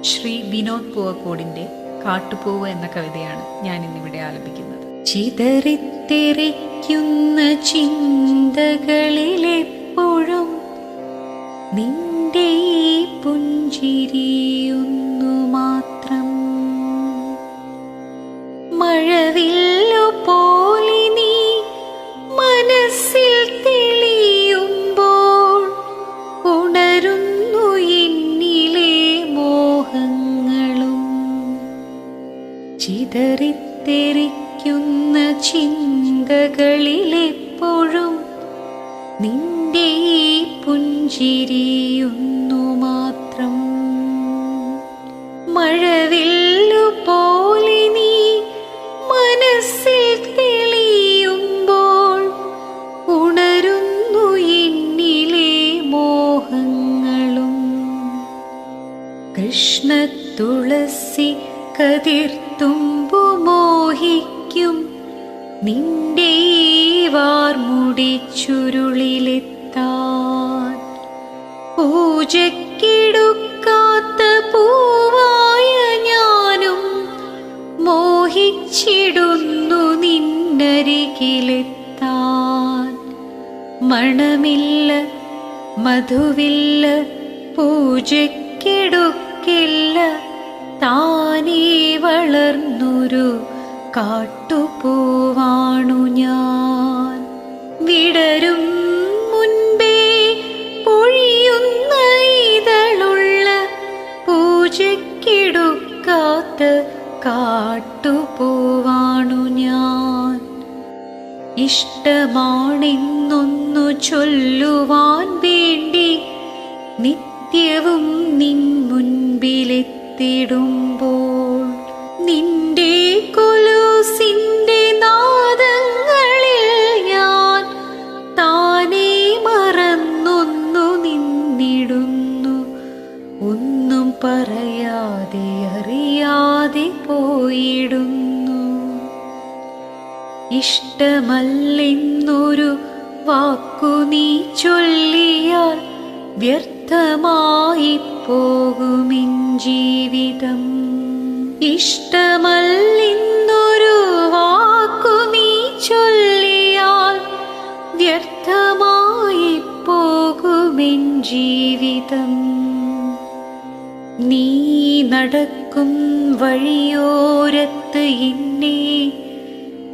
ശ്രീ വിനോദ് പൂവക്കോടിൻ്റെ കാട്ടുപൂവ് എന്ന കവിതയാണ് ഞാൻ ഇന്നിവിടെ ആലപിക്കുന്നത്. ചിതറിത്തെറിക്കുന്ന ചിന്തകളിലെപ്പോഴും നിന്റെ ഈ പുഞ്ചിരിയൊന്നു മാത്രം, മഴവില്ലു പോലെ നീ മനസ്സിൽ തെളിയുമ്പോൾ ഉണരുന്നു എന്നിലെ മോഹങ്ങളും. ചിതറിത്തെറിക്കുന്ന ചിന്തകളിലെപ്പോഴും നിന്റെ ഈ പുഞ്ചിരിയൊന്നു മാത്രം, മഴവില്ലു പോലെ നീ മനസ്സിൽ തെളിയുമ്പോൾ ഉണരുന്നു എന്നിലെ മോഹങ്ങളും. കൃഷ്ണ തുളസി കതിർത്തുമ്പു മോഹിക്കും നിന്റെ വാർമുടി ചുരുളിലെത്താൻ, പൂജക്കെടുക്കാത്ത പൂവായ ഞാനും മോഹിച്ചിടുന്നു നിന്നരികിലെത്താൻ. മണമില്ല മധുവില്ല പൂജക്കെടുക്കില്ല, താനേ വളർന്നൊരു കാട്ടുപൂവാണു ഞാൻ. വിടരും മുൻപേ പൊഴിയുന്ന ഇതളുള്ള പൂജക്കെടുക്കാത്ത കാട്ടുപൂവാണു ഞാൻ. ഇഷ്ടമാണെന്നൊന്നു ചൊല്ലുവാൻ വേണ്ടി നിത്യവും നിൻ മുൻപിലെത്തിടുമ്പോൾ നിന്റെ കൊലുസിന്റെ നാദങ്ങളിൽ ഞാൻ താനേ മറന്നൊന്നു നിന്നിടുന്നു. ഒന്നും പറയാതെ അറിയാതെ പോയിടുന്നു. ഇഷ്ടമല്ലെന്നൊരു വാക്കു നീ ചൊല്ലിയാൽ വ്യർത്ഥമായി പോകുമെൻ ജീവിതം. ഇഷ്ടമല്ലെന്നൊരു വാക്കു നീ ചൊല്ലിയാൽ വ്യർത്ഥമായി പോകുമെൻ ജീവിതം. നീ നടക്കും വഴിയോരത്ത് എന്നെ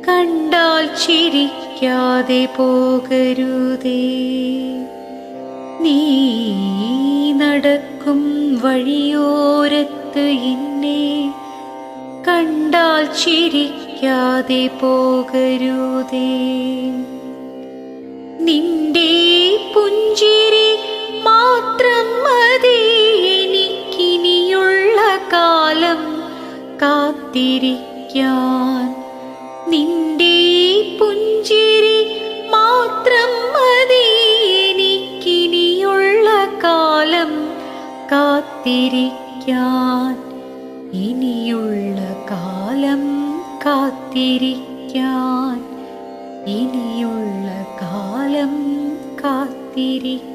കണ്ടാൽ ചിരിക്കാതെ പോകരുതേ. നീ നടക്കും വഴിയോരത്ത് എന്നെ കണ്ടാൽ ചിരിക്കാതെ പോകരുതേ. നിന്റെ പുഞ്ചിരി മാത്രം മതി എനിക്കിനിയുള്ള കാലം കാത്തിരിക്കാൻ. നിന്റെ പുഞ്ചിരി മാത്രം മതി എനിക്കിനിയുള്ള കാലം കാത്തിരിക്കാൻ. ഇനിയുള്ള കാലം കാത്തിരിക്കാൻ, ഇനിയുള്ള കാലം കാത്തിരിക്കാൻ.